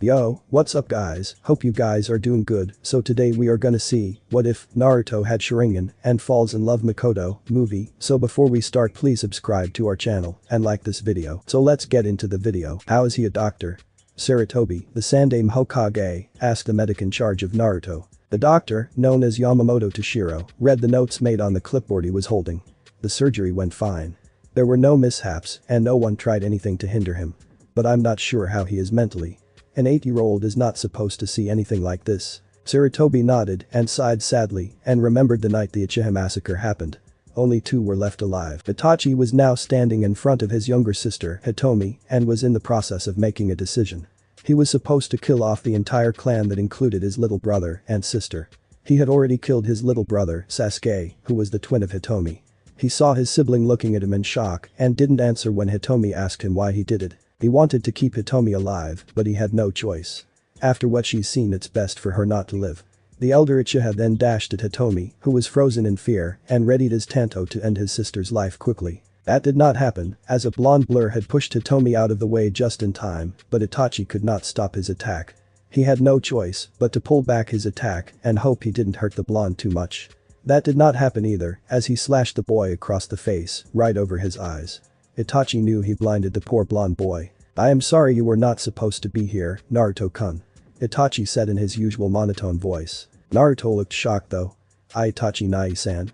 Yo, what's up guys, hope you guys are doing good. So today we are gonna see what if Naruto had Sharingan and falls in love Mikoto movie. So before we start, please subscribe to our channel and like this video. So let's get into the video. How is he a doctor? Sarutobi, the Sandaime Hokage, asked the medic in charge of Naruto. The doctor, known as Yamamoto Toshiro, read the notes made on the clipboard he was holding. The surgery went fine. There were no mishaps and no one tried anything to hinder him. But I'm not sure how he is mentally. An 8-year-old is not supposed to see anything like this. Sarutobi nodded and sighed sadly and remembered the night the Uchiha massacre happened. Only 2 were left alive. Itachi was now standing in front of his younger sister, Hitomi, and was in the process of making a decision. He was supposed to kill off the entire clan that included his little brother and sister. He had already killed his little brother, Sasuke, who was the twin of Hitomi. He saw his sibling looking at him in shock and didn't answer when Hitomi asked him why he did it. He wanted to keep Hitomi alive, but he had no choice. After what she's seen, it's best for her not to live. The elder Uchiha then dashed at Hitomi, who was frozen in fear, and readied his tanto to end his sister's life quickly. That did not happen, as a blonde blur had pushed Hitomi out of the way just in time, but Itachi could not stop his attack. He had no choice but to pull back his attack and hope he didn't hurt the blonde too much. That did not happen either, as he slashed the boy across the face, right over his eyes. Itachi knew he blinded the poor blonde boy. I am sorry you were not supposed to be here, Naruto-kun. Itachi said in his usual monotone voice. Naruto looked shocked though. Itachi Nai-san.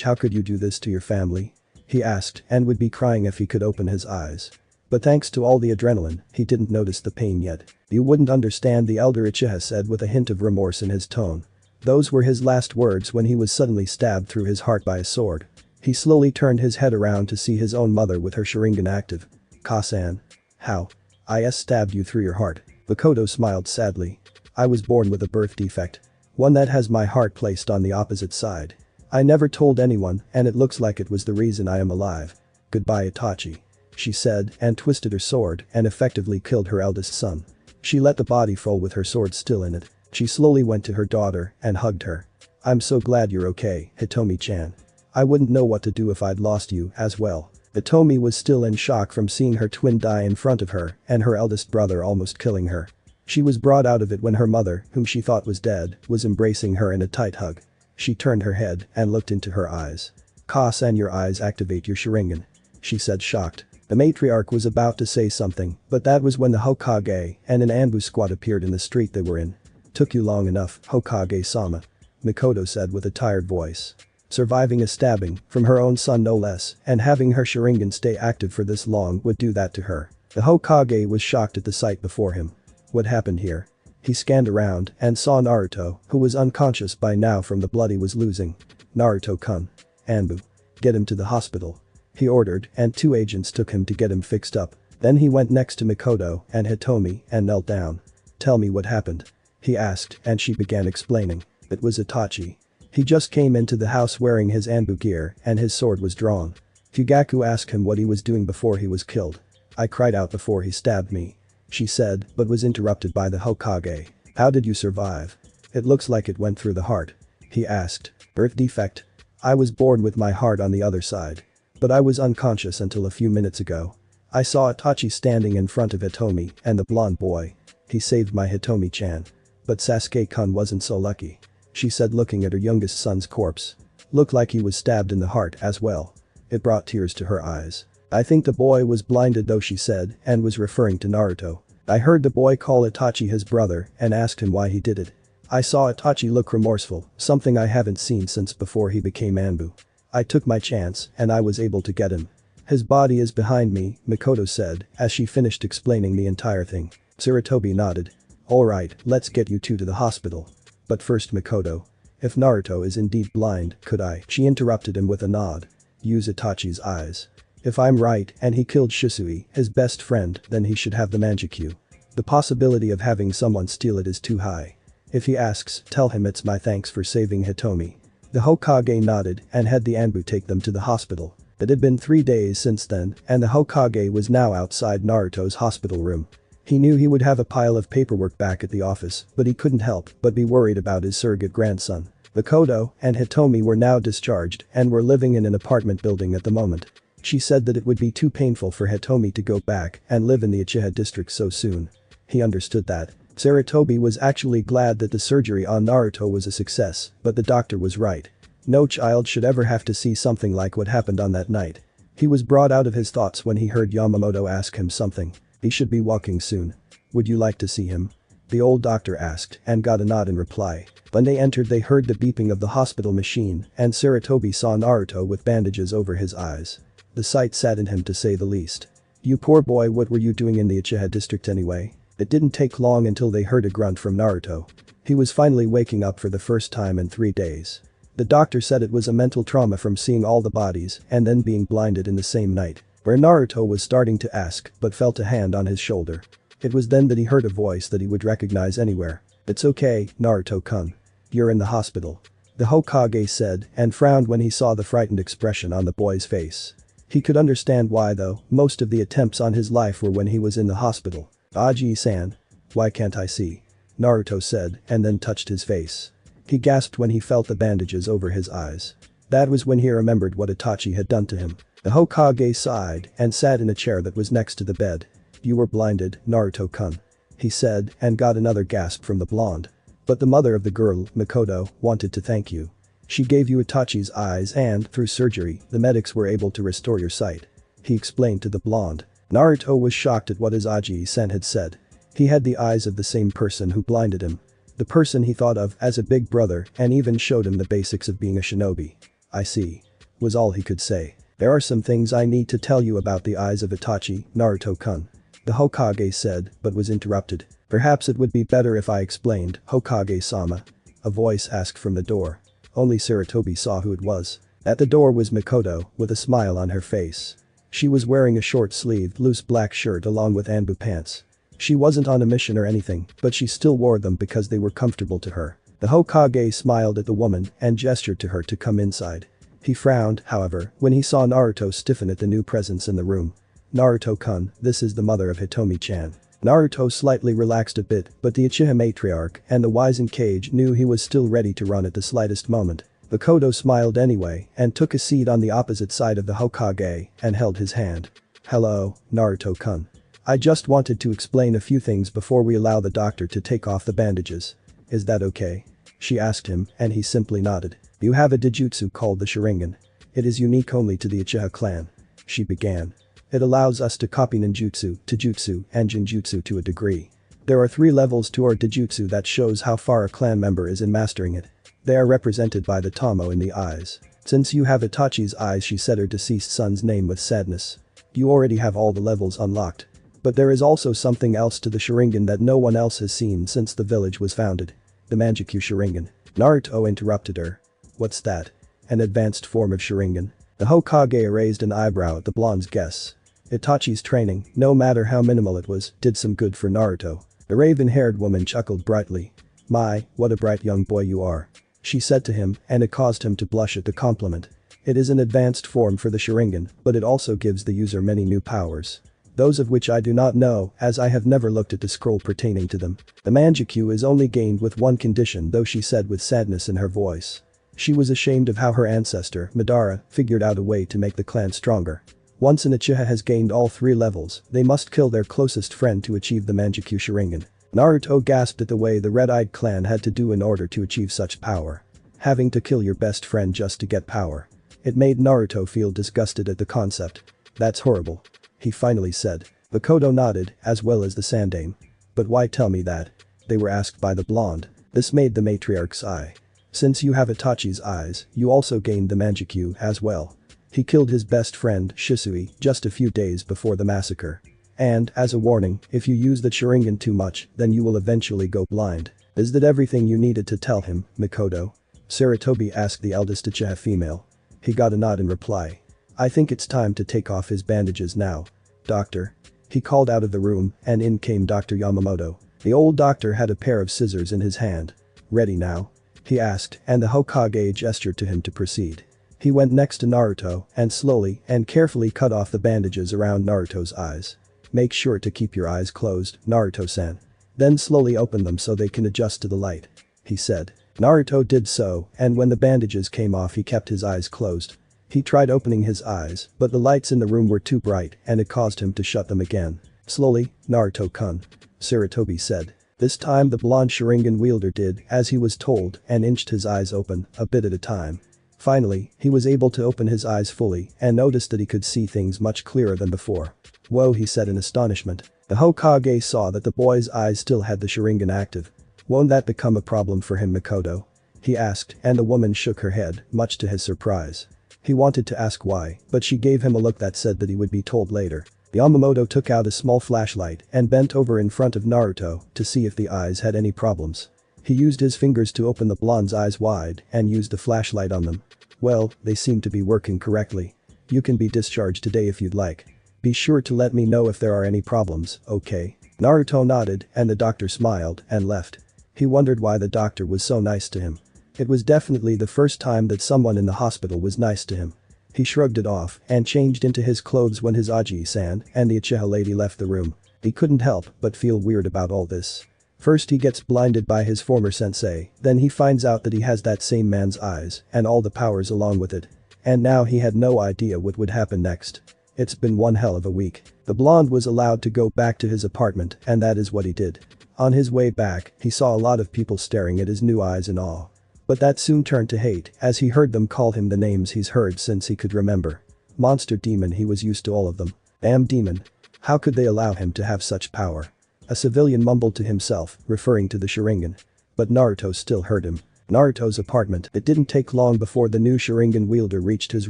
How could you do this to your family? He asked and would be crying if he could open his eyes. But thanks to all the adrenaline, he didn't notice the pain yet. You wouldn't understand, the elder Uchiha said with a hint of remorse in his tone. Those were his last words when he was suddenly stabbed through his heart by a sword. He slowly turned his head around to see his own mother with her Sharingan active. Ka-san. How? I stabbed you through your heart. Mikoto smiled sadly. I was born with a birth defect. One that has my heart placed on the opposite side. I never told anyone and it looks like it was the reason I am alive. Goodbye Itachi. She said and twisted her sword and effectively killed her eldest son. She let the body fall with her sword still in it. She slowly went to her daughter and hugged her. I'm so glad you're okay, Hitomi-chan. I wouldn't know what to do if I'd lost you as well. Hitomi was still in shock from seeing her twin die in front of her and her eldest brother almost killing her. She was brought out of it when her mother, whom she thought was dead, was embracing her in a tight hug. She turned her head and looked into her eyes. Ka-san, your eyes activate your Sharingan. She said, shocked. The matriarch was about to say something, but that was when the Hokage and an ambush squad appeared in the street they were in. Took you long enough, Hokage-sama. Mikoto said with a tired voice. Surviving a stabbing from her own son no less, and having her Sharingan stay active for this long would do that to her. The Hokage was shocked at the sight before him. What happened here? He scanned around and saw Naruto, who was unconscious by now from the blood he was losing. Naruto-kun. Anbu. Get him to the hospital. He ordered and 2 agents took him to get him fixed up. Then he went next to Mikoto and Hitomi and knelt down. Tell me what happened. He asked and she began explaining. It was Itachi. He just came into the house wearing his Anbu gear and his sword was drawn. Fugaku asked him what he was doing before he was killed. I cried out before he stabbed me. She said, but was interrupted by the Hokage. How did you survive? It looks like it went through the heart. He asked. Birth defect? I was born with my heart on the other side. But I was unconscious until a few minutes ago. I saw Itachi standing in front of Hitomi and the blonde boy. He saved my Hitomi-chan. But Sasuke-kun wasn't so lucky. She said looking at her youngest son's corpse. Looked like he was stabbed in the heart as well. It brought tears to her eyes. I think the boy was blinded though, she said and was referring to Naruto. I heard the boy call Itachi his brother and asked him why he did it. I saw Itachi look remorseful, something I haven't seen since before he became Anbu. I took my chance and I was able to get him. His body is behind me, Mikoto said as she finished explaining the entire thing. Sarutobi nodded. Alright, let's get you 2 to the hospital. But first Mikoto. If Naruto is indeed blind, could I? She interrupted him with a nod. Use Itachi's eyes. If I'm right and he killed Shisui, his best friend, then he should have the Manjikyu. The possibility of having someone steal it is too high. If he asks, tell him it's my thanks for saving Hitomi. The Hokage nodded and had the Anbu take them to the hospital. It had been 3 days since then and the Hokage was now outside Naruto's hospital room. He knew he would have a pile of paperwork back at the office, but he couldn't help but be worried about his surrogate grandson. Mikoto and Hitomi were now discharged and were living in an apartment building at the moment. She said that it would be too painful for Hitomi to go back and live in the Uchiha district so soon. He understood that. Sarutobi was actually glad that the surgery on Naruto was a success, but the doctor was right. No child should ever have to see something like what happened on that night. He was brought out of his thoughts when he heard Yamamoto ask him something. He should be walking soon. Would you like to see him? The old doctor asked and got a nod in reply. When they entered they heard the beeping of the hospital machine and Sarutobi saw Naruto with bandages over his eyes. The sight saddened him to say the least. You poor boy, what were you doing in the Uchiha district anyway? It didn't take long until they heard a grunt from Naruto. He was finally waking up for the first time in 3 days. The doctor said it was a mental trauma from seeing all the bodies and then being blinded in the same night. Where Naruto was starting to ask but felt a hand on his shoulder. It was then that he heard a voice that he would recognize anywhere. It's okay, Naruto-kun. You're in the hospital. The Hokage said and frowned when he saw the frightened expression on the boy's face. He could understand why though, most of the attempts on his life were when he was in the hospital. Aji-san. Why can't I see? Naruto said and then touched his face. He gasped when he felt the bandages over his eyes. That was when he remembered what Itachi had done to him. The Hokage sighed and sat in a chair that was next to the bed. You were blinded, Naruto-kun. He said and got another gasp from the blonde. But the mother of the girl, Mikoto, wanted to thank you. She gave you Itachi's eyes and, through surgery, the medics were able to restore your sight. He explained to the blonde. Naruto was shocked at what his Aji-san had said. He had the eyes of the same person who blinded him. The person he thought of as a big brother and even showed him the basics of being a shinobi. I see. Was all he could say. There are some things I need to tell you about the eyes of Itachi, Naruto-kun. The Hokage said, but was interrupted. Perhaps it would be better if I explained, Hokage-sama. A voice asked from the door. Only Sarutobi saw who it was. At the door was Mikoto, with a smile on her face. She was wearing a short-sleeved, loose black shirt along with Anbu pants. She wasn't on a mission or anything, but she still wore them because they were comfortable to her. The Hokage smiled at the woman and gestured to her to come inside. He frowned, however, when he saw Naruto stiffen at the new presence in the room. Naruto-kun, this is the mother of Hitomi-chan. Naruto slightly relaxed a bit, but the Uchiha matriarch and the wizened Kage knew he was still ready to run at the slightest moment. Mikoto smiled anyway and took a seat on the opposite side of the Hokage and held his hand. Hello, Naruto-kun. I just wanted to explain a few things before we allow the doctor to take off the bandages. Is that okay? She asked him and he simply nodded. You have a Dijutsu called the Sharingan. It is unique only to the Uchiha clan. She began. It allows us to copy ninjutsu, taijutsu, and genjutsu to a degree. There are 3 levels to our Dijutsu that shows how far a clan member is in mastering it. They are represented by the Tomo in the eyes. Since you have Itachi's eyes, she said her deceased son's name with sadness. You already have all the levels unlocked. But there is also something else to the Sharingan that no one else has seen since the village was founded. The Manjikyu Sharingan. Naruto interrupted her. What's that? An advanced form of Sharingan? The Hokage raised an eyebrow at the blonde's guess. Itachi's training, no matter how minimal it was, did some good for Naruto. The raven-haired woman chuckled brightly. My, what a bright young boy you are. She said to him and it caused him to blush at the compliment. It is an advanced form for the Sharingan, but it also gives the user many new powers. Those of which I do not know as I have never looked at the scroll pertaining to them. The Manjikyu is only gained with one condition, though, she said with sadness in her voice. She was ashamed of how her ancestor, Madara, figured out a way to make the clan stronger. Once an Uchiha has gained all 3 levels, they must kill their closest friend to achieve the Manjikyu Sharingan. Naruto gasped at the way the red-eyed clan had to do in order to achieve such power. Having to kill your best friend just to get power. It made Naruto feel disgusted at the concept. That's horrible. He finally said. Mikoto nodded, as well as the Sandame. But why tell me that? They were asked by the blonde. This made the matriarch sigh. Since you have Itachi's eyes, you also gained the Manjikyu as well. He killed his best friend, Shisui, just a few days before the massacre. And, as a warning, if you use the Sharingan too much, then you will eventually go blind. Is that everything you needed to tell him, Mikoto? Sarutobi asked the eldest Uchiha female. He got a nod in reply. I think it's time to take off his bandages now. Doctor. He called out of the room, and in came Dr. Yamamoto. The old doctor had a pair of scissors in his hand. Ready now? He asked, and the Hokage gestured to him to proceed. He went next to Naruto and slowly and carefully cut off the bandages around Naruto's eyes. Make sure to keep your eyes closed, Naruto-san. Then slowly open them so they can adjust to the light. He said. Naruto did so, and when the bandages came off he kept his eyes closed. He tried opening his eyes, but the lights in the room were too bright and it caused him to shut them again. Slowly, Naruto-kun. Sarutobi said. This time the blonde Sharingan wielder did as he was told and inched his eyes open, a bit at a time. Finally, he was able to open his eyes fully and noticed that he could see things much clearer than before. "Whoa," he said in astonishment. The Hokage saw that the boy's eyes still had the Sharingan active. "Won't that become a problem for him, Mikoto?" he asked, and the woman shook her head, much to his surprise. He wanted to ask why, but she gave him a look that said that he would be told later. Yamamoto took out a small flashlight and bent over in front of Naruto to see if the eyes had any problems. He used his fingers to open the blonde's eyes wide and used the flashlight on them. "Well, they seem to be working correctly. You can be discharged today if you'd like. Be sure to let me know if there are any problems, okay?" Naruto nodded and the doctor smiled and left. He wondered why the doctor was so nice to him. It was definitely the first time that someone in the hospital was nice to him. He shrugged it off and changed into his clothes when his Aji-san and the Uchiha lady left the room. He couldn't help but feel weird about all this. First he gets blinded by his former sensei, then he finds out that he has that same man's eyes and all the powers along with it. And now he had no idea what would happen next. It's been one hell of a week. The blonde was allowed to go back to his apartment and that is what he did. On his way back, he saw a lot of people staring at his new eyes in awe. But that soon turned to hate as he heard them call him the names he's heard since he could remember. Monster demon, he was used to all of them. Damn demon. How could they allow him to have such power? A civilian mumbled to himself, referring to the Sharingan. But Naruto still heard him. Naruto's apartment. It didn't take long before the new Sharingan wielder reached his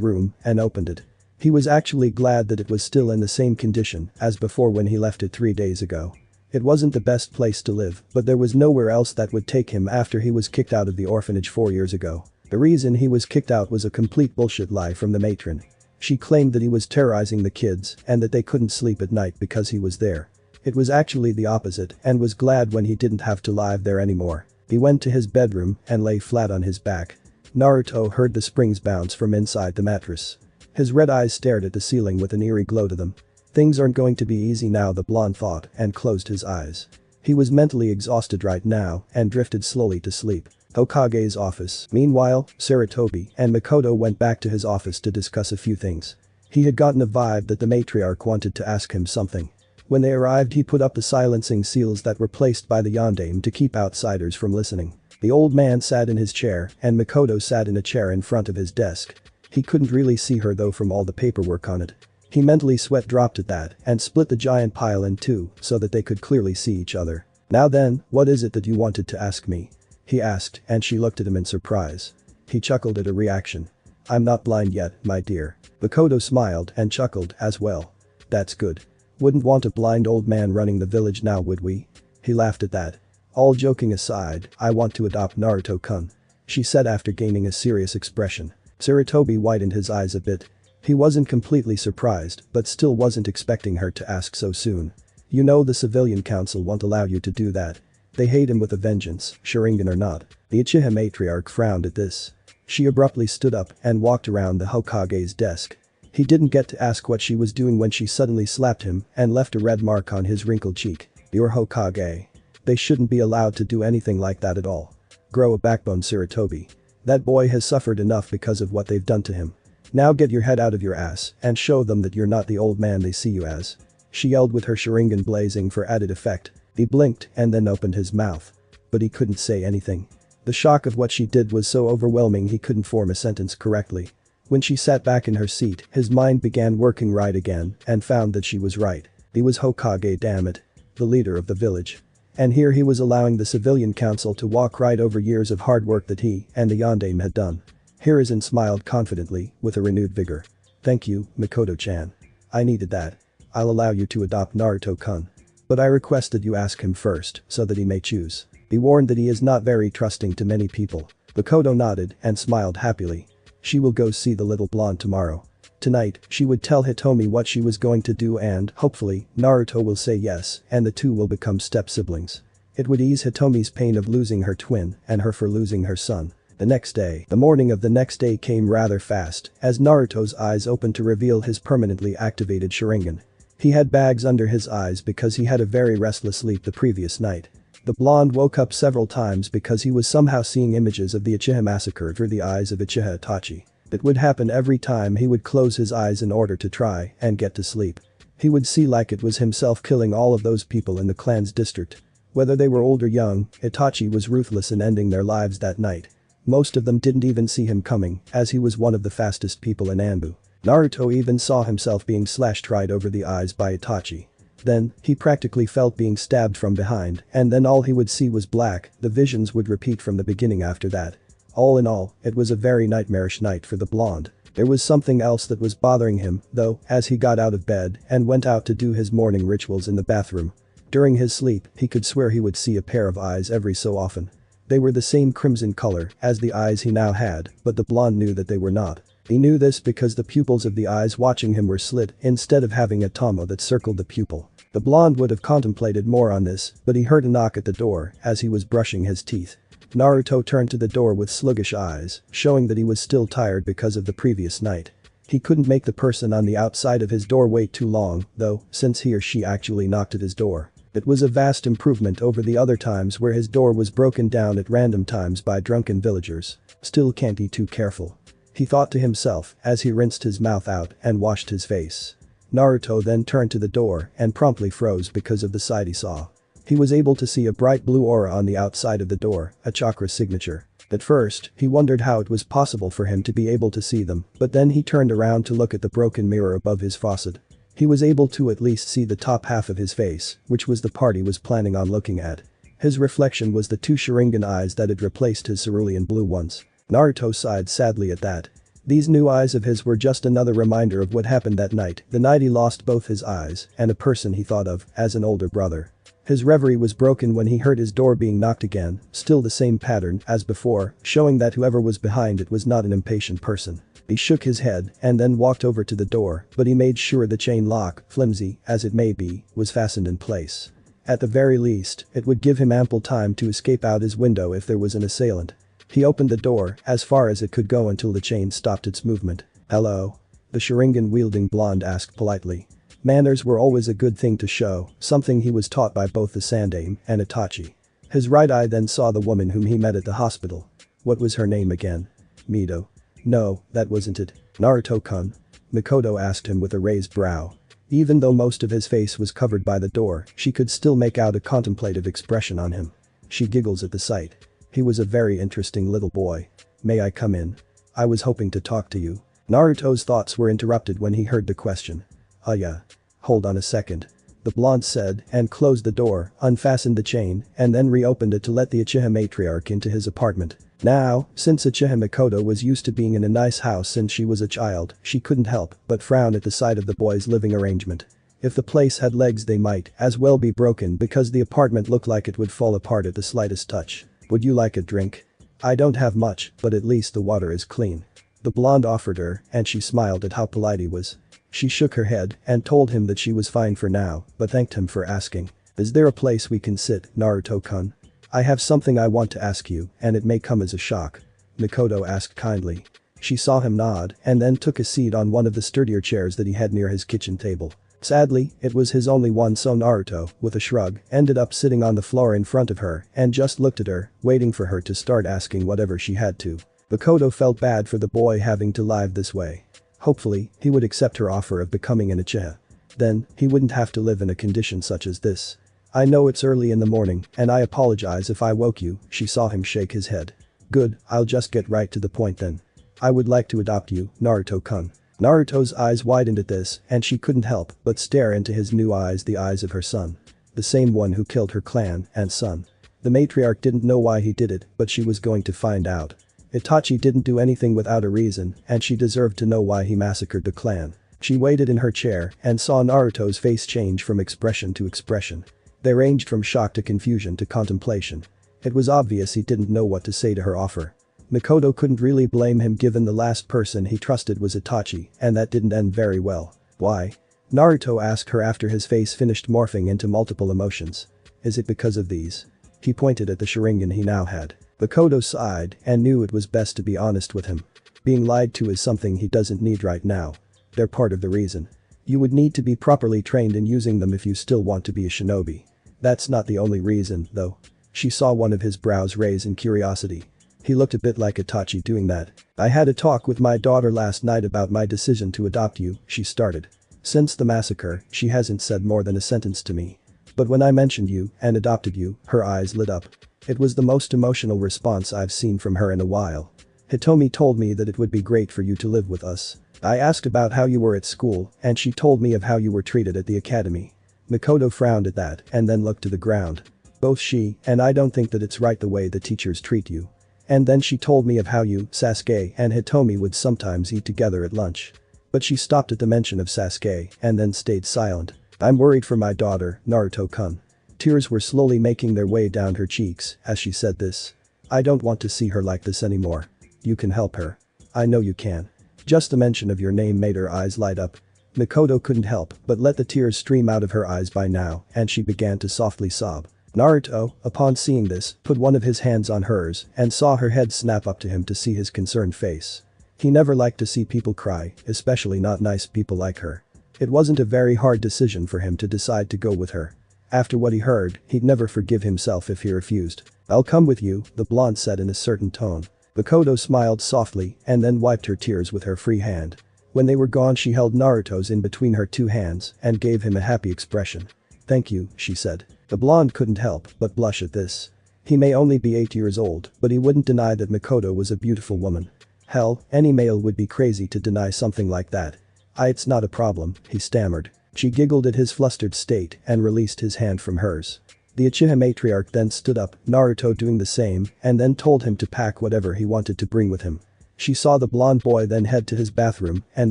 room and opened it. He was actually glad that it was still in the same condition as before when he left it 3 days ago. It wasn't the best place to live, but there was nowhere else that would take him after he was kicked out of the orphanage 4 years ago. The reason he was kicked out was a complete bullshit lie from the matron. She claimed that he was terrorizing the kids and that they couldn't sleep at night because he was there. It was actually the opposite and was glad when he didn't have to live there anymore. He went to his bedroom and lay flat on his back. Naruto heard the springs bounce from inside the mattress. His red eyes stared at the ceiling with an eerie glow to them. Things aren't going to be easy now, the blonde thought and closed his eyes. He was mentally exhausted right now and drifted slowly to sleep. Hokage's office. Meanwhile, Sarutobi and Mikoto went back to his office to discuss a few things. He had gotten a vibe that the matriarch wanted to ask him something. When they arrived, he put up the silencing seals that were placed by the yondaime to keep outsiders from listening. The old man sat in his chair and Mikoto sat in a chair in front of his desk. He couldn't really see her though from all the paperwork on it. He mentally sweat dropped at that and split the giant pile in two so that they could clearly see each other. "Now then, what is it that you wanted to ask me?" he asked and she looked at him in surprise. He chuckled at her reaction. "I'm not blind yet, my dear." Mikoto smiled and chuckled as well. "That's good. Wouldn't want a blind old man running the village now, would we?" He laughed at that. "All joking aside, I want to adopt Naruto-kun," she said after gaining a serious expression. Sarutobi widened his eyes a bit. He wasn't completely surprised but still wasn't expecting her to ask so soon. "You know the civilian council won't allow you to do that. They hate him with a vengeance, Sharingan or not." The Uchiha matriarch frowned at this. She abruptly stood up and walked around the Hokage's desk. He didn't get to ask what she was doing when she suddenly slapped him and left a red mark on his wrinkled cheek. "You're Hokage. They shouldn't be allowed to do anything like that at all. Grow a backbone, Sarutobi. That boy has suffered enough because of what they've done to him. Now get your head out of your ass and show them that you're not the old man they see you as." She yelled with her Sharingan blazing for added effect. He blinked and then opened his mouth. But he couldn't say anything. The shock of what she did was so overwhelming he couldn't form a sentence correctly. When she sat back in her seat, his mind began working right again and found that she was right. He was Hokage, damn it. The leader of the village. And here he was allowing the civilian council to walk right over years of hard work that he and the yondaime had done. Hiruzen smiled confidently with a renewed vigor. "Thank you, Mikoto-chan. I needed that. I'll allow you to adopt Naruto-kun. But I request that you ask him first so that he may choose. Be warned that he is not very trusting to many people." Mikoto nodded and smiled happily. She will go see the little blonde tomorrow. Tonight, she would tell Hitomi what she was going to do and, hopefully, Naruto will say yes and the two will become step-siblings. It would ease Hitomi's pain of losing her twin and her for losing her son. The next day. The morning of the next day came rather fast as Naruto's eyes opened to reveal his permanently activated Sharingan. He had bags under his eyes because he had a very restless sleep the previous night. The blonde woke up several times because he was somehow seeing images of the Uchiha massacre through the eyes of Uchiha Itachi. It would happen every time he would close his eyes in order to try and get to sleep. He would see like it was himself killing all of those people in the clan's district. Whether they were old or young, Itachi was ruthless in ending their lives that night. Most of them didn't even see him coming, as he was one of the fastest people in Anbu. Naruto even saw himself being slashed right over the eyes by Itachi. Then, he practically felt being stabbed from behind, and then all he would see was black. The visions would repeat from the beginning after that. All in all, it was a very nightmarish night for the blonde. There was something else that was bothering him, though, as he got out of bed and went out to do his morning rituals in the bathroom. During his sleep, he could swear he would see a pair of eyes every so often. They were the same crimson color as the eyes he now had, but the blonde knew that they were not. He knew this because the pupils of the eyes watching him were slit instead of having a tama that circled the pupil. The blonde would have contemplated more on this, but he heard a knock at the door as he was brushing his teeth. Naruto turned to the door with sluggish eyes, showing that he was still tired because of the previous night. He couldn't make the person on the outside of his door wait too long, though, since he or she actually knocked at his door. It was a vast improvement over the other times where his door was broken down at random times by drunken villagers. Still can't be too careful. He thought to himself as he rinsed his mouth out and washed his face. Naruto then turned to the door and promptly froze because of the sight he saw. He was able to see a bright blue aura on the outside of the door, a chakra signature. At first, he wondered how it was possible for him to be able to see them, but then he turned around to look at the broken mirror above his faucet. He was able to at least see the top half of his face, which was the part he was planning on looking at. His reflection was the two Sharingan eyes that had replaced his cerulean blue ones. Naruto sighed sadly at that. These new eyes of his were just another reminder of what happened that night, the night he lost both his eyes and a person he thought of as an older brother. His reverie was broken when he heard his door being knocked again, still the same pattern as before, showing that whoever was behind it was not an impatient person. He shook his head and then walked over to the door, but he made sure the chain lock, flimsy as it may be, was fastened in place. At the very least, it would give him ample time to escape out his window if there was an assailant. He opened the door as far as it could go until the chain stopped its movement. "Hello?" the Sharingan-wielding blonde asked politely. Manners were always a good thing to show, something he was taught by both the Sandaime and Itachi. His right eye then saw the woman whom he met at the hospital. What was her name again? Mito. No, that wasn't it. Naruto-kun? Mikoto asked him with a raised brow. Even though most of his face was covered by the door, she could still make out a contemplative expression on him. She giggles at the sight. He was a very interesting little boy. May I come in? I was hoping to talk to you. Naruto's thoughts were interrupted when he heard the question. Yeah. Hold on a second. The blonde said and closed the door, unfastened the chain, and then reopened it to let the Uchiha matriarch into his apartment. Now, since Uchiha Mikoto was used to being in a nice house since she was a child, she couldn't help but frown at the sight of the boy's living arrangement. If the place had legs they might as well be broken because the apartment looked like it would fall apart at the slightest touch. Would you like a drink? I don't have much, but at least the water is clean. The blonde offered her, and she smiled at how polite he was. She shook her head and told him that she was fine for now, but thanked him for asking. Is there a place we can sit, Naruto-kun? I have something I want to ask you, and it may come as a shock. Mikoto asked kindly. She saw him nod and then took a seat on one of the sturdier chairs that he had near his kitchen table. Sadly, it was his only one, so Naruto, with a shrug, ended up sitting on the floor in front of her and just looked at her, waiting for her to start asking whatever she had to. Mikoto felt bad for the boy having to live this way. Hopefully, he would accept her offer of becoming an Uchiha. Then, he wouldn't have to live in a condition such as this. I know it's early in the morning, and I apologize if I woke you. She saw him shake his head. Good, I'll just get right to the point then. I would like to adopt you, Naruto-kun. Naruto's eyes widened at this, and she couldn't help but stare into his new eyes, the eyes of her son. The same one who killed her clan and son. The matriarch didn't know why he did it, but she was going to find out. Itachi didn't do anything without a reason, and she deserved to know why he massacred the clan. She waited in her chair and saw Naruto's face change from expression to expression. They ranged from shock to confusion to contemplation. It was obvious he didn't know what to say to her offer. Mikoto couldn't really blame him given the last person he trusted was Itachi, and that didn't end very well. Why? Naruto asked her after his face finished morphing into multiple emotions. Is it because of these? He pointed at the Sharingan he now had. Mikoto sighed and knew it was best to be honest with him. Being lied to is something he doesn't need right now. They're part of the reason. You would need to be properly trained in using them if you still want to be a shinobi. That's not the only reason, though. She saw one of his brows raise in curiosity. He looked a bit like Itachi doing that. I had a talk with my daughter last night about my decision to adopt you, she started. Since the massacre, she hasn't said more than a sentence to me. But when I mentioned you and adopted you, her eyes lit up. It was the most emotional response I've seen from her in a while. Hitomi told me that it would be great for you to live with us. I asked about how you were at school and she told me of how you were treated at the academy. Mikoto frowned at that and then looked to the ground. Both she and I don't think that it's right the way the teachers treat you. And then she told me of how you, Sasuke, and Hitomi would sometimes eat together at lunch. But she stopped at the mention of Sasuke and then stayed silent. I'm worried for my daughter, Naruto-kun. Tears were slowly making their way down her cheeks as she said this. I don't want to see her like this anymore. You can help her. I know you can. Just the mention of your name made her eyes light up. Mikoto couldn't help but let the tears stream out of her eyes by now and she began to softly sob. Naruto, upon seeing this, put one of his hands on hers and saw her head snap up to him to see his concerned face. He never liked to see people cry, especially not nice people like her. It wasn't a very hard decision for him to decide to go with her. After what he heard, he'd never forgive himself if he refused. I'll come with you, the blonde said in a certain tone. Mikoto smiled softly and then wiped her tears with her free hand. When they were gone she held Naruto's in between her two hands and gave him a happy expression. Thank you, she said. The blonde couldn't help but blush at this. He may only be 8 years old, but he wouldn't deny that Mikoto was a beautiful woman. Hell, any male would be crazy to deny something like that. It's not a problem, he stammered. She giggled at his flustered state and released his hand from hers. The Uchiha matriarch then stood up, Naruto doing the same, and then told him to pack whatever he wanted to bring with him. She saw the blonde boy then head to his bathroom and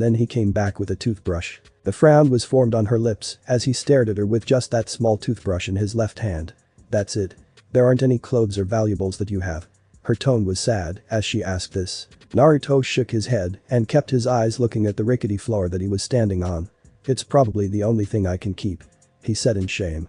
then he came back with a toothbrush. The frown was formed on her lips as he stared at her with just that small toothbrush in his left hand. That's it. There aren't any clothes or valuables that you have. Her tone was sad as she asked this. Naruto shook his head and kept his eyes looking at the rickety floor that he was standing on. It's probably the only thing I can keep. He said in shame.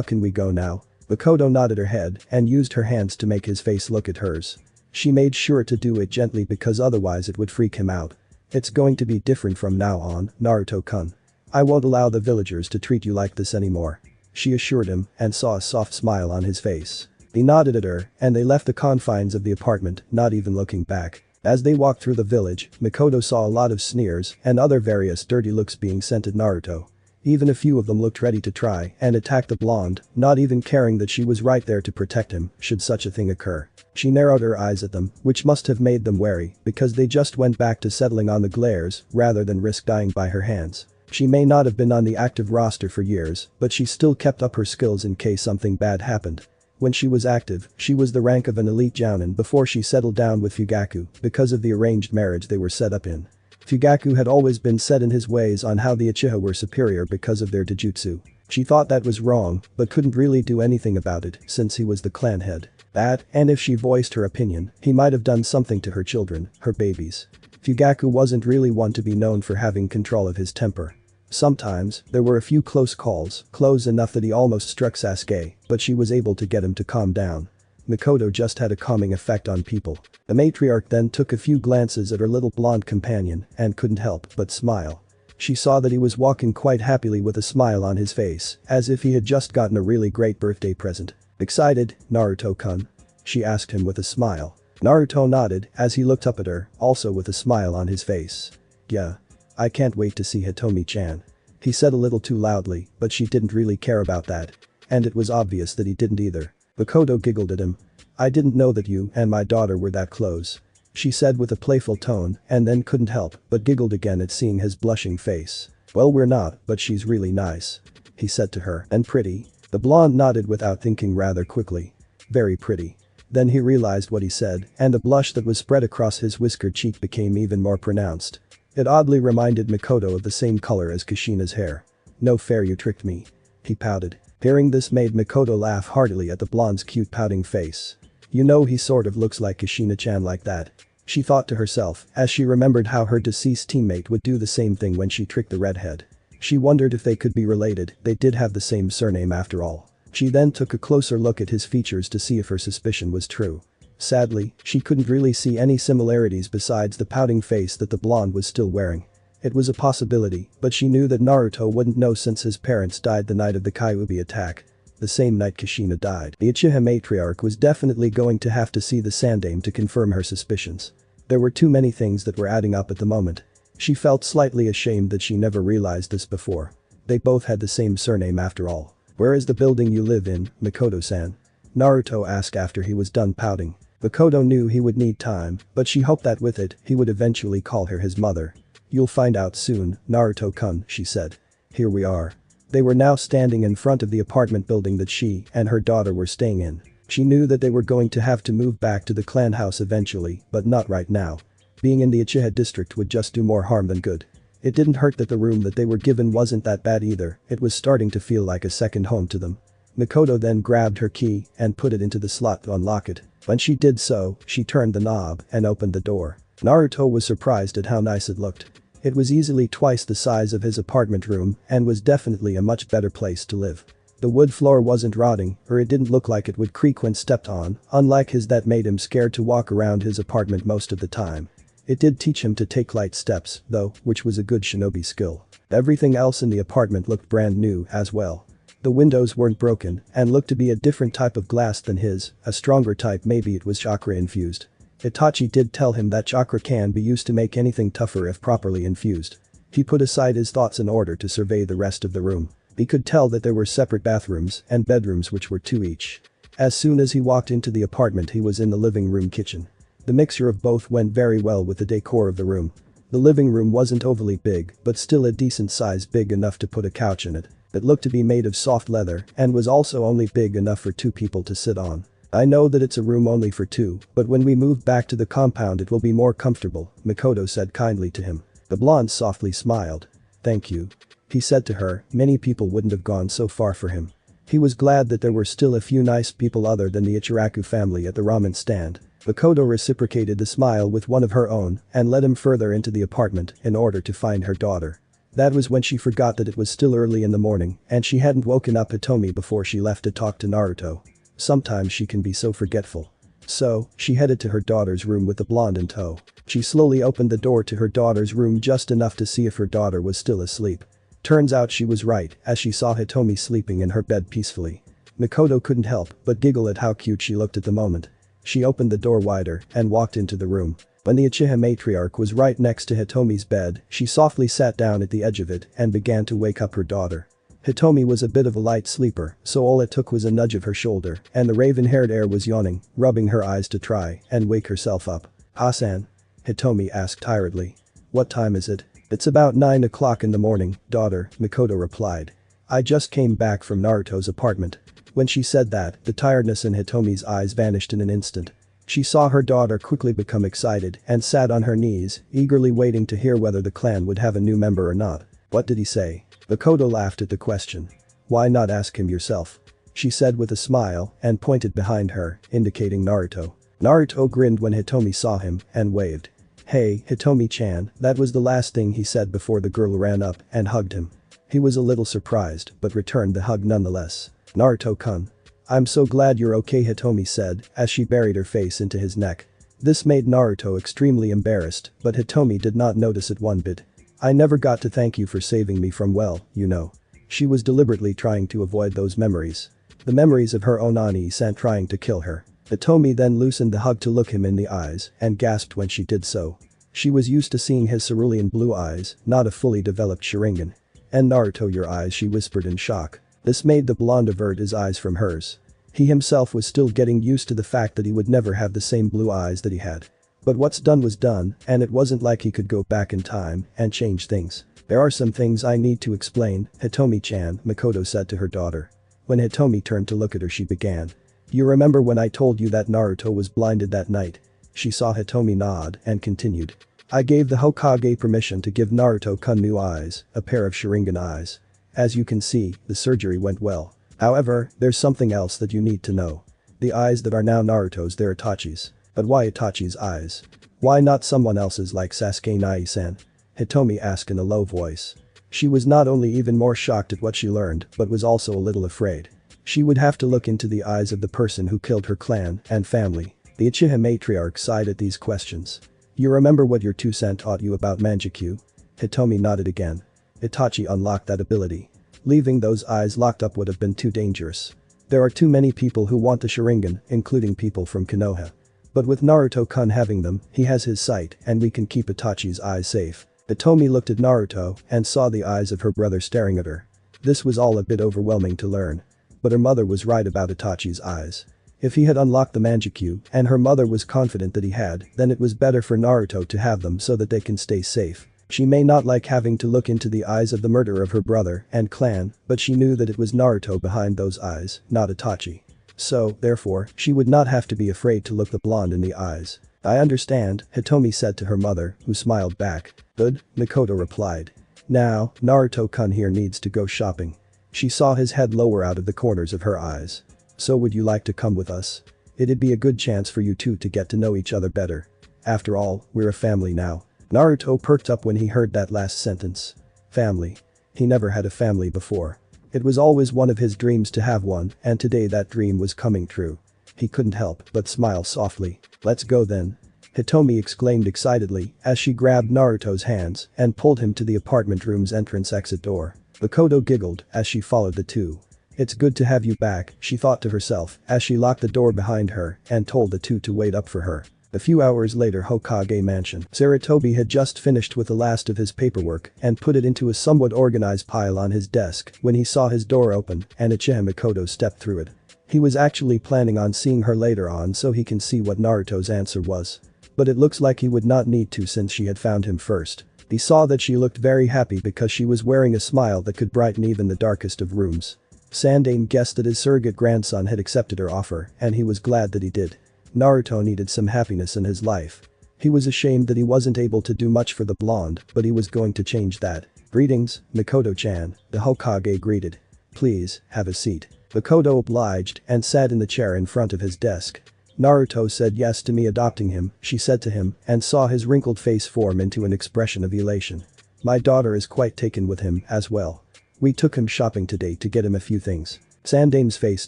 Can we go now? Mikoto nodded her head and used her hands to make his face look at hers. She made sure to do it gently because otherwise it would freak him out. It's going to be different from now on, Naruto-kun. I won't allow the villagers to treat you like this anymore. She assured him and saw a soft smile on his face. He nodded at her and they left the confines of the apartment, not even looking back. As they walked through the village, Mikoto saw a lot of sneers and other various dirty looks being sent at Naruto. Even a few of them looked ready to try and attack the blonde, not even caring that she was right there to protect him should such a thing occur. She narrowed her eyes at them, which must have made them wary because they just went back to settling on the glares rather than risk dying by her hands. She may not have been on the active roster for years, but she still kept up her skills in case something bad happened. When she was active, she was the rank of an elite jounin before she settled down with Fugaku because of the arranged marriage they were set up in. Fugaku had always been set in his ways on how the Uchiha were superior because of their taijutsu. She thought that was wrong, but couldn't really do anything about it since he was the clan head. That, and if she voiced her opinion, he might have done something to her children, her babies. Fugaku wasn't really one to be known for having control of his temper. Sometimes, there were a few close calls, close enough that he almost struck Sasuke, but she was able to get him to calm down. Mikoto just had a calming effect on people. The matriarch then took a few glances at her little blonde companion and couldn't help but smile. She saw that he was walking quite happily with a smile on his face, as if he had just gotten a really great birthday present. Excited, Naruto-kun? She asked him with a smile. Naruto nodded as he looked up at her, also with a smile on his face. Yeah. I can't wait to see Hitomi-chan. He said a little too loudly, but she didn't really care about that. And it was obvious that he didn't either. Mikoto giggled at him. I didn't know that you and my daughter were that close. She said with a playful tone and then couldn't help but giggled again at seeing his blushing face. Well, we're not, but she's really nice. He said to her. And pretty. The blonde nodded without thinking rather quickly. Very pretty. Then he realized what he said and the blush that was spread across his whiskered cheek became even more pronounced. It oddly reminded Mikoto of the same color as Kushina's hair. No fair, you tricked me. He pouted. Hearing this made Mikoto laugh heartily at the blonde's cute pouting face. You know, he sort of looks like Kushina-chan like that. She thought to herself as she remembered how her deceased teammate would do the same thing when she tricked the redhead. She wondered if they could be related, they did have the same surname after all. She then took a closer look at his features to see if her suspicion was true. Sadly, she couldn't really see any similarities besides the pouting face that the blonde was still wearing. It was a possibility, but she knew that Naruto wouldn't know since his parents died the night of the Kyuubi attack. The same night Kushina died. The Uchiha matriarch was definitely going to have to see the Sandaime to confirm her suspicions. There were too many things that were adding up at the moment. She felt slightly ashamed that she never realized this before. They both had the same surname after all. "Where is the building you live in, Mikoto-san?" Naruto asked after he was done pouting. Mikoto knew he would need time, but she hoped that with it, he would eventually call her his mother. "You'll find out soon, Naruto-kun," she said. Here we are. They were now standing in front of the apartment building that she and her daughter were staying in. She knew that they were going to have to move back to the clan house eventually, but not right now. Being in the Uchiha district would just do more harm than good. It didn't hurt that the room that they were given wasn't that bad either, it was starting to feel like a second home to them. Mikoto then grabbed her key and put it into the slot to unlock it. When she did so, she turned the knob and opened the door. Naruto was surprised at how nice it looked. It was easily twice the size of his apartment room and was definitely a much better place to live. The wood floor wasn't rotting, or it didn't look like it would creak when stepped on, unlike his that made him scared to walk around his apartment most of the time. It did teach him to take light steps, though, which was a good shinobi skill. Everything else in the apartment looked brand new as well. The windows weren't broken and looked to be a different type of glass than his, a stronger type, maybe it was chakra infused. Itachi did tell him that chakra can be used to make anything tougher if properly infused. He put aside his thoughts in order to survey the rest of the room. He could tell that there were separate bathrooms and bedrooms which were 2 each. As soon as he walked into the apartment he was in the living room kitchen. The mixture of both went very well with the decor of the room. The living room wasn't overly big but still a decent size, big enough to put a couch in it. It looked to be made of soft leather and was also only big enough for 2 people to sit on. "I know that it's a room only for 2, but when we move back to the compound it will be more comfortable," Mikoto said kindly to him. The blonde softly smiled. "Thank you," he said to her. Many people wouldn't have gone so far for him. He was glad that there were still a few nice people other than the Ichiraku family at the ramen stand. Mikoto reciprocated the smile with one of her own and led him further into the apartment in order to find her daughter. That was when she forgot that it was still early in the morning and she hadn't woken up Hitomi before she left to talk to Naruto. Sometimes she can be so forgetful. So, she headed to her daughter's room with the blonde in tow. She slowly opened the door to her daughter's room just enough to see if her daughter was still asleep. Turns out she was right as she saw Hitomi sleeping in her bed peacefully. Mikoto couldn't help but giggle at how cute she looked at the moment. She opened the door wider and walked into the room. When the Uchiha matriarch was right next to Hitomi's bed, she softly sat down at the edge of it and began to wake up her daughter. Hitomi was a bit of a light sleeper, so all it took was a nudge of her shoulder and the raven-haired heir was yawning, rubbing her eyes to try and wake herself up. "Hasan?" Hitomi asked tiredly. "What time is it?" "It's about 9 o'clock in the morning, daughter," Mikoto replied. "I just came back from Naruto's apartment." When she said that, the tiredness in Hitomi's eyes vanished in an instant. She saw her daughter quickly become excited and sat on her knees, eagerly waiting to hear whether the clan would have a new member or not. "What did he say?" Mikoto laughed at the question. "Why not ask him yourself?" she said with a smile and pointed behind her, indicating Naruto. Naruto grinned when Hitomi saw him and waved. "Hey, Hitomi-chan," that was the last thing he said before the girl ran up and hugged him. He was a little surprised but returned the hug nonetheless. "Naruto-kun. I'm so glad you're okay," Hitomi said as she buried her face into his neck. This made Naruto extremely embarrassed, but Hitomi did not notice it one bit. "I never got to thank you for saving me from, well, you know." She was deliberately trying to avoid those memories. The memories of her own Ani-san trying to kill her. Hitomi then loosened the hug to look him in the eyes and gasped when she did so. She was used to seeing his cerulean blue eyes, not a fully developed Sharingan. "And Naruto, your eyes," she whispered in shock. This made the blonde avert his eyes from hers. He himself was still getting used to the fact that he would never have the same blue eyes that he had. But what's done was done, and it wasn't like he could go back in time and change things. "There are some things I need to explain, Hitomi-chan," Mikoto said to her daughter. When Hitomi turned to look at her she began. "You remember when I told you that Naruto was blinded that night?" She saw Hitomi nod and continued. "I gave the Hokage permission to give Naruto-kun new eyes, a pair of Sharingan eyes. As you can see, the surgery went well. However, there's something else that you need to know. The eyes that are now Naruto's, they're Itachi's. But why Itachi's eyes? Why not someone else's like Sasuke Nai-san?" Hitomi asked in a low voice. She was not only even more shocked at what she learned but was also a little afraid. She would have to look into the eyes of the person who killed her clan and family. The Uchiha matriarch sighed at these questions. "You remember what your two-sen taught you about Manjikyu?" Hitomi nodded again. Itachi unlocked that ability. Leaving those eyes locked up would have been too dangerous. There are too many people who want the Sharingan, including people from Konoha. But with Naruto-kun having them, he has his sight and we can keep Itachi's eyes safe. Hitomi looked at Naruto and saw the eyes of her brother staring at her. This was all a bit overwhelming to learn. But her mother was right about Itachi's eyes. If he had unlocked the Manjikyu, and her mother was confident that he had, then it was better for Naruto to have them so that they can stay safe. She may not like having to look into the eyes of the murderer of her brother and clan, but she knew that it was Naruto behind those eyes, not Itachi. So, therefore, she would not have to be afraid to look the blonde in the eyes. I understand, Hitomi said to her mother, who smiled back. Good, Mikoto replied. Now, Naruto-kun here needs to go shopping. She saw his head lower out of the corners of her eyes. So would you like to come with us? It'd be a good chance for you two to get to know each other better. After all, we're a family now. Naruto perked up when he heard that last sentence. Family. He never had a family before. It was always one of his dreams to have one, and today that dream was coming true. He couldn't help but smile softly. Let's go then. Hitomi exclaimed excitedly as she grabbed Naruto's hands and pulled him to the apartment room's entrance exit door. Mikoto giggled as she followed the two. It's good to have you back, she thought to herself as she locked the door behind her and told the two to wait up for her. A few hours later, Hokage Mansion. Sarutobi had just finished with the last of his paperwork and put it into a somewhat organized pile on his desk when he saw his door open and Uchiha Mikoto stepped through it. He was actually planning on seeing her later on so he can see what Naruto's answer was. But it looks like he would not need to since she had found him first. He saw that she looked very happy because she was wearing a smile that could brighten even the darkest of rooms. Sandaime guessed that his surrogate grandson had accepted her offer and he was glad that he did. Naruto needed some happiness in his life. He was ashamed that he wasn't able to do much for the blonde, but he was going to change that. Greetings, Mikoto-chan, the Hokage greeted. Please, have a seat. Mikoto obliged and sat in the chair in front of his desk. Naruto said yes to me adopting him, she said to him, and saw his wrinkled face form into an expression of elation. My daughter is quite taken with him as well. We took him shopping today to get him a few things. Sandaime's face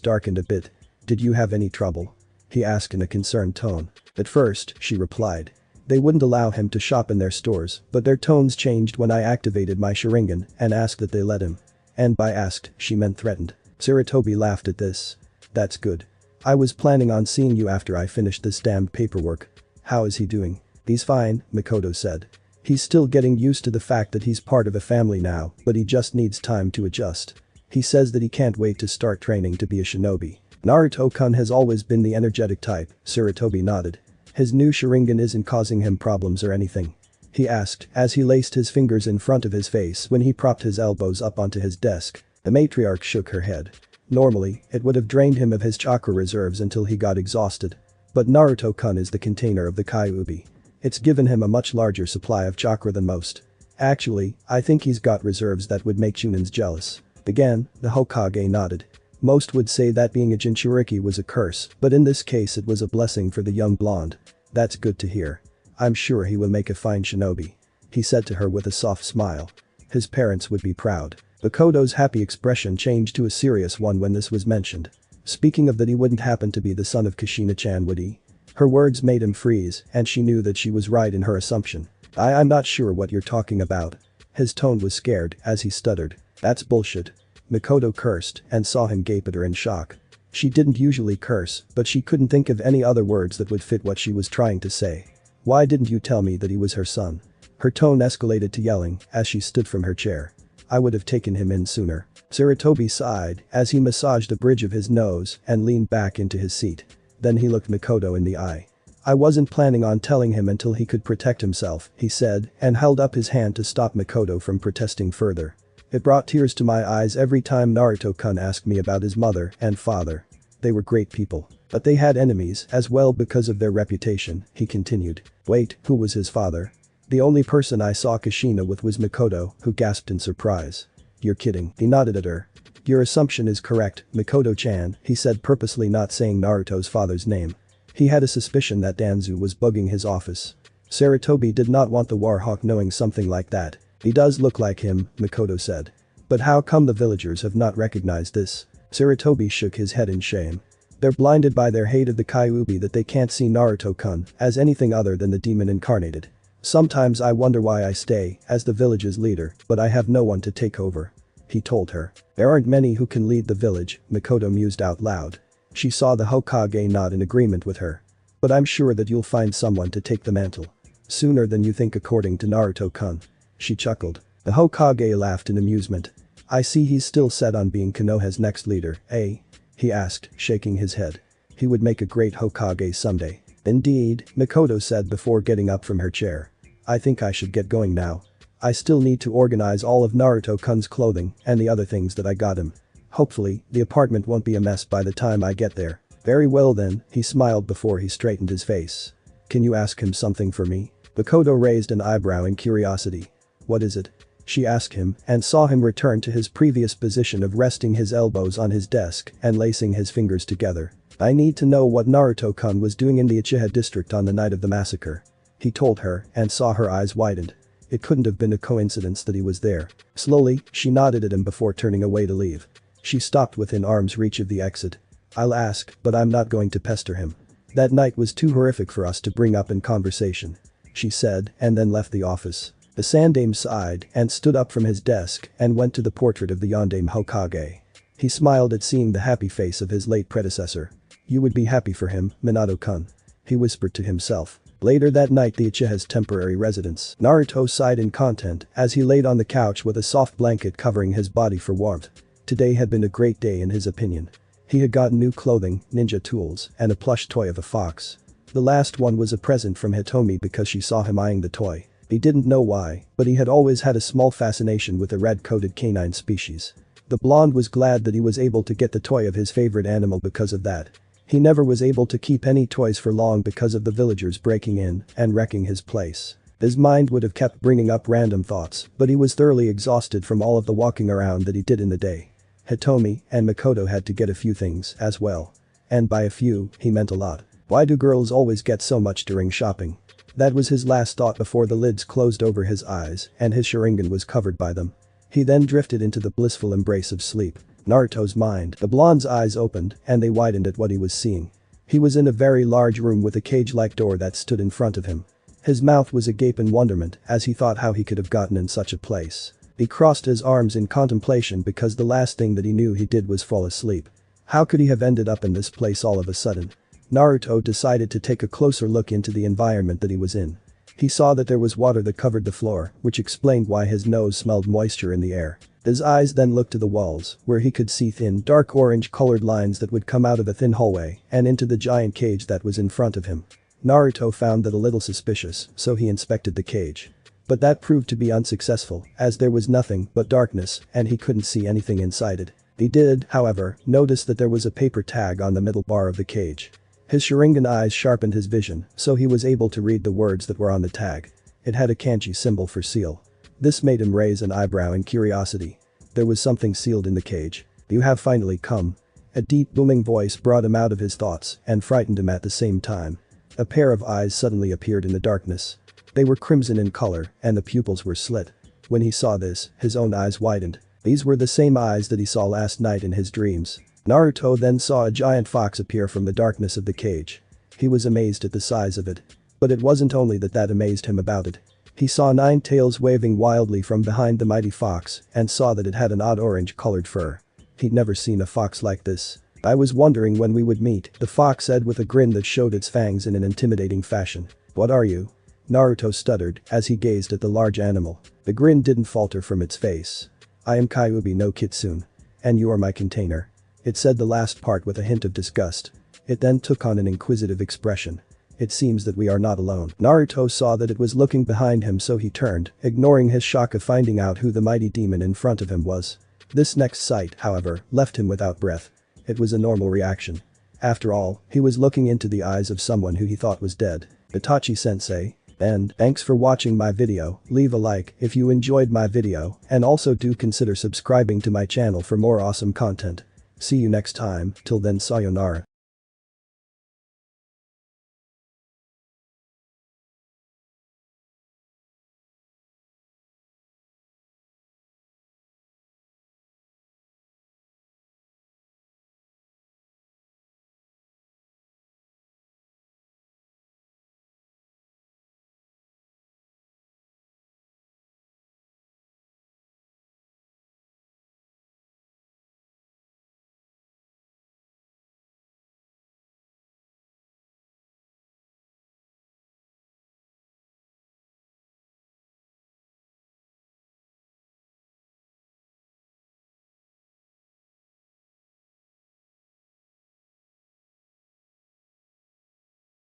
darkened a bit. Did you have any trouble? He asked in a concerned tone. At first, she replied. They wouldn't allow him to shop in their stores, but their tones changed when I activated my Sharingan and asked that they let him. And by asked, she meant threatened. Sarutobi laughed at this. That's good. I was planning on seeing you after I finished this damned paperwork. How is he doing? He's fine, Mikoto said. He's still getting used to the fact that he's part of a family now, but he just needs time to adjust. He says that he can't wait to start training to be a shinobi. Naruto-kun has always been the energetic type, Sarutobi nodded. His new Sharingan isn't causing him problems or anything? He asked as he laced his fingers in front of his face when he propped his elbows up onto his desk. The matriarch shook her head. Normally, it would have drained him of his chakra reserves until he got exhausted. But Naruto-kun is the container of the Kyuubi. It's given him a much larger supply of chakra than most. Actually, I think he's got reserves that would make Chunins jealous. Again, the Hokage nodded. Most would say that being a Jinchuriki was a curse, but in this case it was a blessing for the young blonde. That's good to hear. I'm sure he will make a fine shinobi. He said to her with a soft smile. His parents would be proud. Mikoto's happy expression changed to a serious one when this was mentioned. Speaking of that, he wouldn't happen to be the son of Kushina-chan, would he? Her words made him freeze and she knew that she was right in her assumption. I'm not sure what you're talking about. His tone was scared as he stuttered. That's bullshit. Mikoto cursed and saw him gape at her in shock. She didn't usually curse, but she couldn't think of any other words that would fit what she was trying to say. Why didn't you tell me that he was her son? Her tone escalated to yelling as she stood from her chair. I would have taken him in sooner. Sarutobi sighed as he massaged the bridge of his nose and leaned back into his seat. Then he looked Mikoto in the eye. I wasn't planning on telling him until he could protect himself, he said and held up his hand to stop Mikoto from protesting further. It brought tears to my eyes every time Naruto-kun asked me about his mother and father. They were great people. But they had enemies as well because of their reputation, he continued. Wait, who was his father? The only person I saw Kushina with was Mikoto, who gasped in surprise. You're kidding, he nodded at her. Your assumption is correct, Mikoto-chan, he said, purposely not saying Naruto's father's name. He had a suspicion that Danzu was bugging his office. Sarutobi did not want the Warhawk knowing something like that. He does look like him, Mikoto said. But how come the villagers have not recognized this? Sarutobi shook his head in shame. They're blinded by their hate of the Kyuubi that they can't see Naruto-kun as anything other than the demon incarnated. Sometimes I wonder why I stay as the village's leader, but I have no one to take over. He told her. There aren't many who can lead the village, Mikoto mused out loud. She saw the Hokage nod in agreement with her. But I'm sure that you'll find someone to take the mantle. Sooner than you think according to Naruto-kun. She chuckled. The Hokage laughed in amusement. I see he's still set on being Konoha's next leader, eh? He asked, shaking his head. He would make a great Hokage someday. Indeed, Mikoto said before getting up from her chair. I think I should get going now. I still need to organize all of Naruto-kun's clothing and the other things that I got him. Hopefully, the apartment won't be a mess by the time I get there. Very well then, he smiled before he straightened his face. Can you ask him something for me? Mikoto raised an eyebrow in curiosity. What is it? She asked him and saw him return to his previous position of resting his elbows on his desk and lacing his fingers together. I need to know what Naruto-kun was doing in the Uchiha district on the night of the massacre. He told her and saw her eyes widened. It couldn't have been a coincidence that he was there. Slowly, she nodded at him before turning away to leave. She stopped within arm's reach of the exit. I'll ask, but I'm not going to pester him. That night was too horrific for us to bring up in conversation. She said and then left the office. The Sandaime sighed and stood up from his desk and went to the portrait of the Yondaime Hokage. He smiled at seeing the happy face of his late predecessor. You would be happy for him, Minato-kun. He whispered to himself. Later that night the Uchiha's temporary residence. Naruto sighed in content as he laid on the couch with a soft blanket covering his body for warmth. Today had been a great day in his opinion. He had gotten new clothing, ninja tools, and a plush toy of a fox. The last one was a present from Hitomi because she saw him eyeing the toy. He didn't know why, but he had always had a small fascination with the red-coated canine species. The blonde was glad that he was able to get the toy of his favorite animal because of that. He never was able to keep any toys for long because of the villagers breaking in and wrecking his place. His mind would have kept bringing up random thoughts, but he was thoroughly exhausted from all of the walking around that he did in the day. Hitomi and Mikoto had to get a few things as well. And by a few, he meant a lot. Why do girls always get so much during shopping? That was his last thought before the lids closed over his eyes and his Sharingan was covered by them. He then drifted into the blissful embrace of sleep. Naruto's mind. The blonde's eyes opened and they widened at what he was seeing. He was in a very large room with a cage-like door that stood in front of him. His mouth was agape in wonderment as he thought how he could have gotten in such a place. He crossed his arms in contemplation because the last thing that he knew he did was fall asleep. How could he have ended up in this place all of a sudden? Naruto decided to take a closer look into the environment that he was in. He saw that there was water that covered the floor, which explained why his nose smelled moisture in the air. His eyes then looked to the walls, where he could see thin, dark orange-colored lines that would come out of a thin hallway and into the giant cage that was in front of him. Naruto found that a little suspicious, so he inspected the cage. But that proved to be unsuccessful, as there was nothing but darkness and he couldn't see anything inside it. He did, however, notice that there was a paper tag on the middle bar of the cage. His Sharingan eyes sharpened his vision, so he was able to read the words that were on the tag. It had a kanji symbol for seal. This made him raise an eyebrow in curiosity. There was something sealed in the cage. You have finally come. A deep booming voice brought him out of his thoughts and frightened him at the same time. A pair of eyes suddenly appeared in the darkness. They were crimson in color and the pupils were slit. When he saw this, his own eyes widened. These were the same eyes that he saw last night in his dreams. Naruto then saw a giant fox appear from the darkness of the cage. He was amazed at the size of it. But it wasn't only that amazed him about it. He saw 9 tails waving wildly from behind the mighty fox and saw that it had an odd orange-colored fur. He'd never seen a fox like this. I was wondering when we would meet, the fox said with a grin that showed its fangs in an intimidating fashion. What are you? Naruto stuttered as he gazed at the large animal. The grin didn't falter from its face. I am Kyuubi no Kitsune. And you are my container. It said the last part with a hint of disgust. It then took on an inquisitive expression. It seems that we are not alone. Naruto saw that it was looking behind him, so he turned, ignoring his shock of finding out who the mighty demon in front of him was. This next sight, however, left him without breath. It was a normal reaction. After all, he was looking into the eyes of someone who he thought was dead. Itachi-sensei. And thanks for watching my video. Leave a like if you enjoyed my video and also do consider subscribing to my channel for more awesome content. See you next time, till then sayonara.